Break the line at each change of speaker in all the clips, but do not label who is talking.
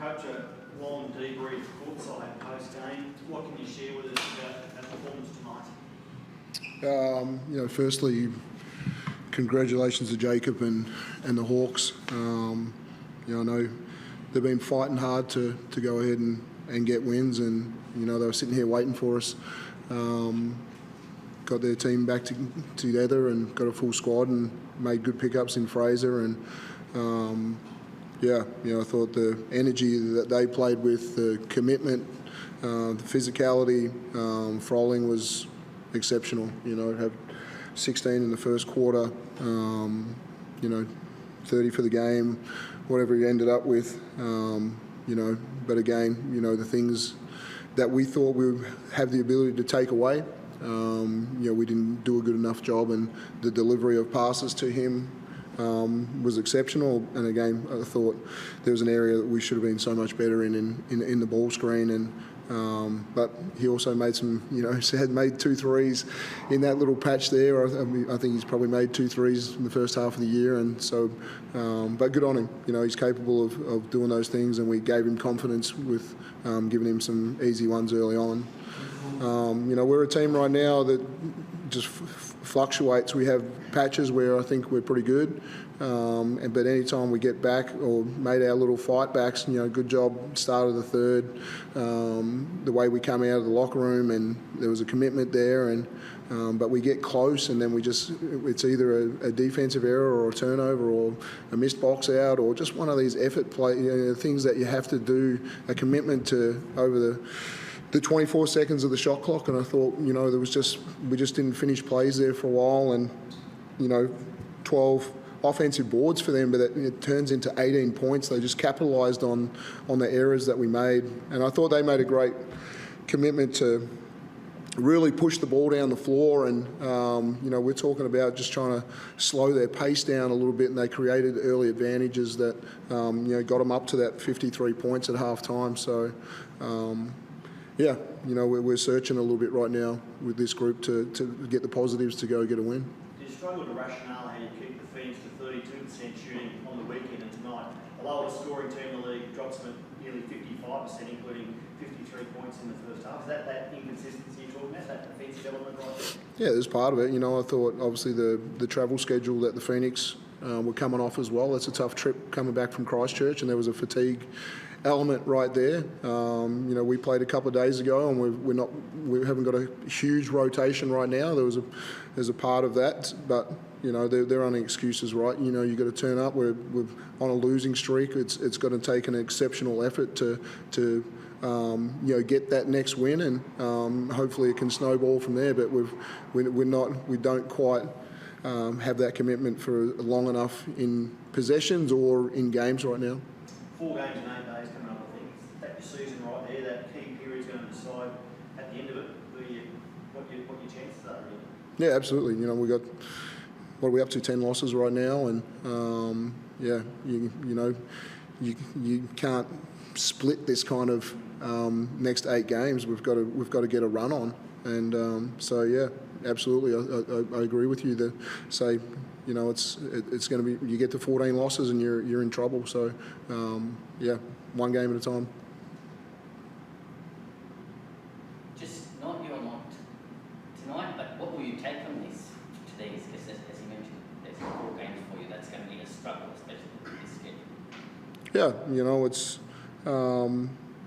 Coach, a long debrief courtside post-game. What can you share with us about that performance tonight?
Firstly, congratulations to Jacob and the Hawks. I know they've been fighting hard to go ahead and get wins, and they were sitting here waiting for us. Got their team back together and got a full squad and made good pickups in Fraser, and I thought the energy that they played with, the commitment, the physicality, Froling was exceptional. Have 16 in the first quarter, 30 for the game, whatever he ended up with, but again, the things that we thought we would have the ability to take away, we didn't do a good enough job, and the delivery of passes to him was exceptional. And again, I thought there was an area that we should have been so much better in the ball screen, and but he also made some, had made 2 threes in that little patch there. I think he's probably made 2 threes in the first half of the year, and so, but good on him. He's capable of doing those things, and we gave him confidence with giving him some easy ones early on. We're a team right now that just fluctuates. We have patches where I think we're pretty good, but any time we get back or made our little fight backs, good job start of the third, the way we come out of the locker room, and there was a commitment there, and but we get close, and then it's either a defensive error or a turnover or a missed box out or just one of these effort play, things that you have to do, a commitment to over the 24 seconds of the shot clock. And I thought, we just didn't finish plays there for a while, and 12 offensive boards for them, but it turns into 18 points. They just capitalised on the errors that we made, and I thought they made a great commitment to really push the ball down the floor, and we're talking about just trying to slow their pace down a little bit, and they created early advantages that got them up to that 53 points at half time. So we're searching a little bit right now with this group to get the positives to go get a win.
Did you struggle to rationale how you keep the Phoenix to 32% shooting on the weekend, and tonight the lowest scoring team in the league drops them at nearly 55%, including 53 points in the first half? Is that inconsistency you're talking about, that defensive element right there?
Yeah, there's part of it. I thought obviously the travel schedule that the Phoenix were coming off as well. It's a tough trip coming back from Christchurch, and there was a fatigue element right there. We played a couple of days ago, and we haven't got a huge rotation right now. There's a part of that, but there aren't any excuses, right? You've got to turn up. We're on a losing streak. It's got to take an exceptional effort to get that next win, and hopefully it can snowball from there. But we don't quite have that commitment for long enough in possessions or in games right now.
4 games in 8 days coming up, I think. Is that your season right there? That key period is going to decide at the end of it what your chances are, really.
Yeah, absolutely. We got, what are we up to, 10 losses right now, and you can't split this kind of next 8 games. We've got to get a run on, and absolutely, I agree with you to say, it's going to be, you get to 14 losses and you're in trouble. So, one game at a time.
Just not your lot tonight, but what will you take from this to these? Because as you mentioned, there's 4 games for you. That's going to be a struggle, especially with this schedule.
Yeah, it's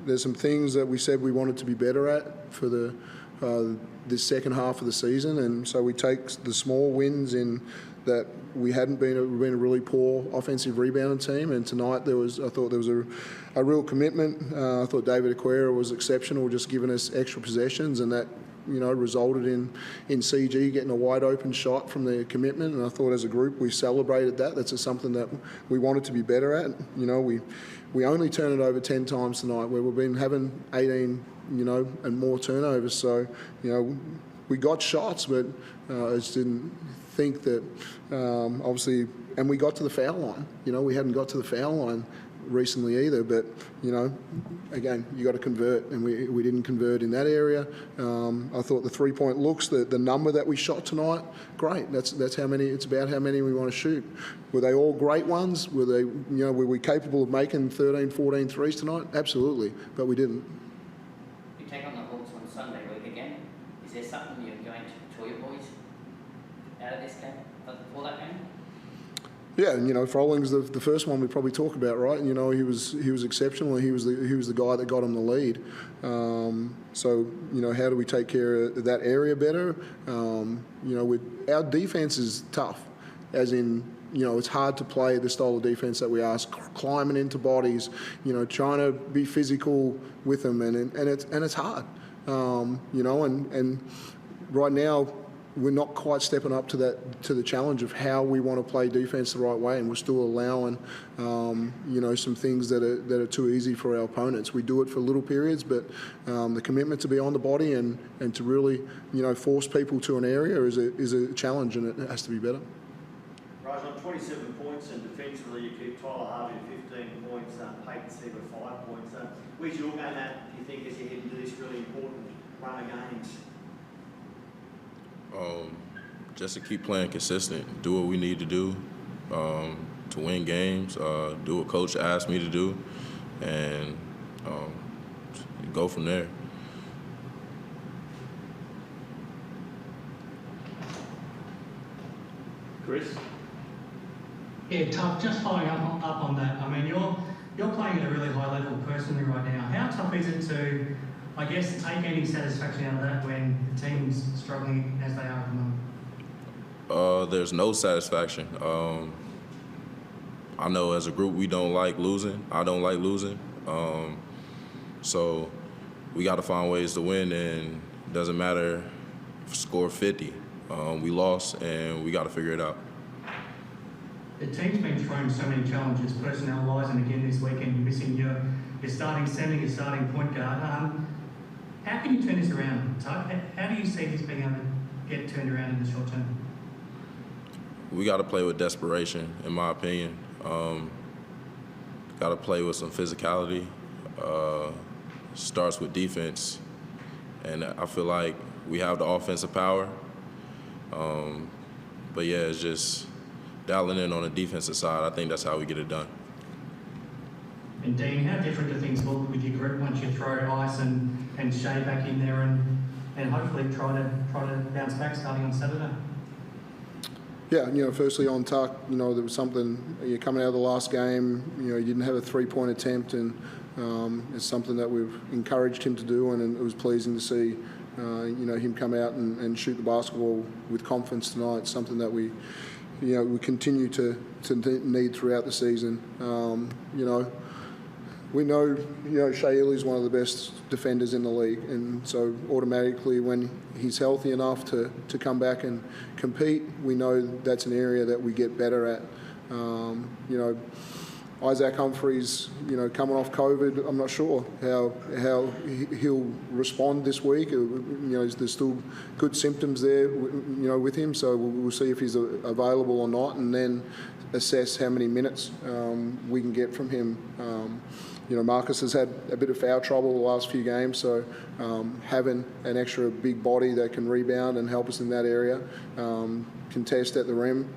there's some things that we said we wanted to be better at for this second half of the season, and so we take the small wins in that we hadn't been a really poor offensive rebounding team, and tonight I thought there was a real commitment. I thought David Aquera was exceptional, just giving us extra possessions, and that resulted in CG getting a wide open shot from their commitment. And I thought as a group we celebrated that. That's just something that we wanted to be better at. We only turn it over 10 times tonight, where we've been having 18 and more turnovers. So we got shots, but I just didn't think that obviously, and we got to the foul line. We hadn't got to the foul line recently either. But again, you got to convert, and we didn't convert in that area. I thought the 3-point looks, the number that we shot tonight, great. That's how many. It's about how many we want to shoot. Were they all great ones? Were they were we capable of making 13, 14 threes tonight? Absolutely, but we didn't.
You take on the Hawks on Sunday week again. Is there something you're going to tell your boys out of this game for that game?
Yeah, Frolling's the first one we probably talk about, right? He was exceptional. He was the guy that got him the lead. So how do we take care of that area better? Our defense is tough, as in it's hard to play the style of defense that we ask, climbing into bodies, trying to be physical with them, and it's hard, and right now, we're not quite stepping up to the challenge of how we want to play defence the right way, and we're still allowing, some things that are too easy for our opponents. We do it for little periods, but the commitment to be on the body and to really, force people to an area is a challenge, and it has to be better.
Rajan, 27 points, and defensively you keep Tyler Harvey at 15 points, Peyton Sieb at 5 points. Where's your game at, do you think, as you head into this really important run of games?
Just to keep playing consistent, do what we need to do to win games, do what Coach asked me to do, and go from there.
Chris?
Yeah, tough. Just following up on that. I mean, you're playing at a really high level personally right now. How tough is it to, I guess, take any satisfaction out of that when the team's struggling as they are at the moment?
There's no satisfaction. I know as a group we don't like losing. I don't like losing. So we got to find ways to win, and it doesn't matter if score 50. We lost, and we got to figure it out.
The team's been thrown so many challenges, personnel-wise, and again this weekend you're missing your starting centre, your starting point guard. How can you turn this around, Tuck? How do you see this being able to get turned around in the short term?
We got to play with desperation, in my opinion. Got to play with some physicality. Starts with defense, and I feel like we have the offensive power. But yeah, it's just dialing in on the defensive side. I think that's how we get it done.
And Dean, how different do things look with your group once you throw Ice and Shea back in there and hopefully try to bounce back starting on Saturday?
Yeah, firstly on Tuck, there was something, coming out of the last game, you didn't have a 3-point attempt, and it's something that we've encouraged him to do, and it was pleasing to see, him come out and shoot the basketball with confidence tonight, something that we continue to need throughout the season. We know, Shea is one of the best defenders in the league, and so automatically when he's healthy enough to come back and compete, we know that's an area that we get better at. Isaac Humphries, coming off COVID, I'm not sure how he'll respond this week. There's still good symptoms there, with him, so we'll see if he's available or not, and then assess how many minutes we can get from him. Marcus has had a bit of foul trouble the last few games, so having an extra big body that can rebound and help us in that area, contest at the rim,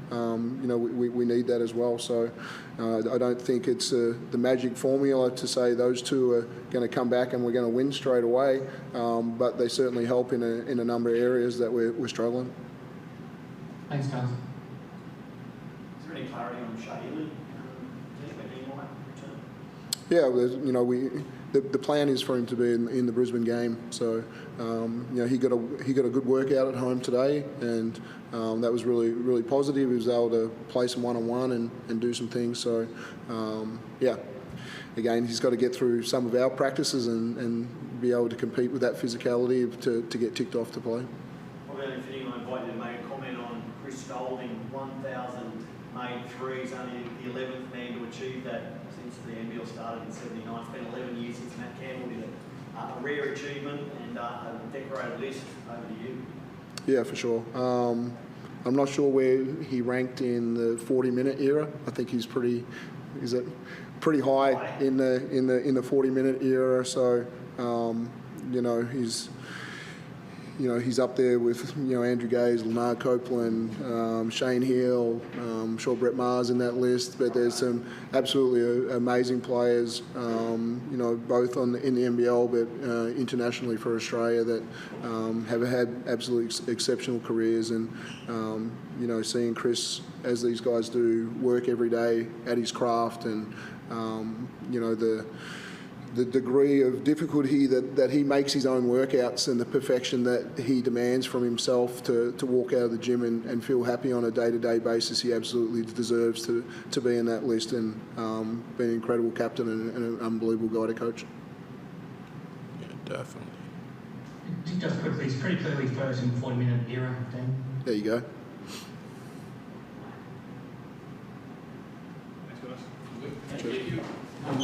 we need that as well. So I don't think it's the magic formula to say those two are going to come back and we're going to win straight away, but they certainly help in a number of areas that we're struggling.
Thanks, guys.
Is there any clarity on Shea Ely?
Yeah, the plan is for him to be in the Brisbane game. So he got a good workout at home today, and that was really positive. He was able to play some one-on-one and do some things. So again, he's got to get through some of our practices and be able to compete with that physicality to get ticked off to play.
Probably only fitting, I invite you to make a comment on Chris Golding, 1,000 made threes, only the 11th man to achieve that since the NBL started in '79. It's been 11 years since Matt Campbell did it. A rare achievement and a decorated list. Over to you.
Yeah, for sure. I'm not sure where he ranked in the 40-minute era. I think he's pretty is it pretty high in the 40-minute era. So he's up there with Andrew Gaze, Leonard Copeland, Shane Hill. I'm sure Brett Maher's in that list, but there's some absolutely amazing players, both in the NBL but internationally for Australia that have had absolutely exceptional careers. And seeing Chris, as these guys do, work every day at his craft, and the degree of difficulty that he makes his own workouts, and the perfection that he demands from himself to walk out of the gym and feel happy on a day-to-day basis, he absolutely deserves to be in that list, and be an incredible captain and an unbelievable guy to coach.
Yeah, definitely.
Just quickly, it's pretty clearly first in 40-minute era, Dan.
There you go.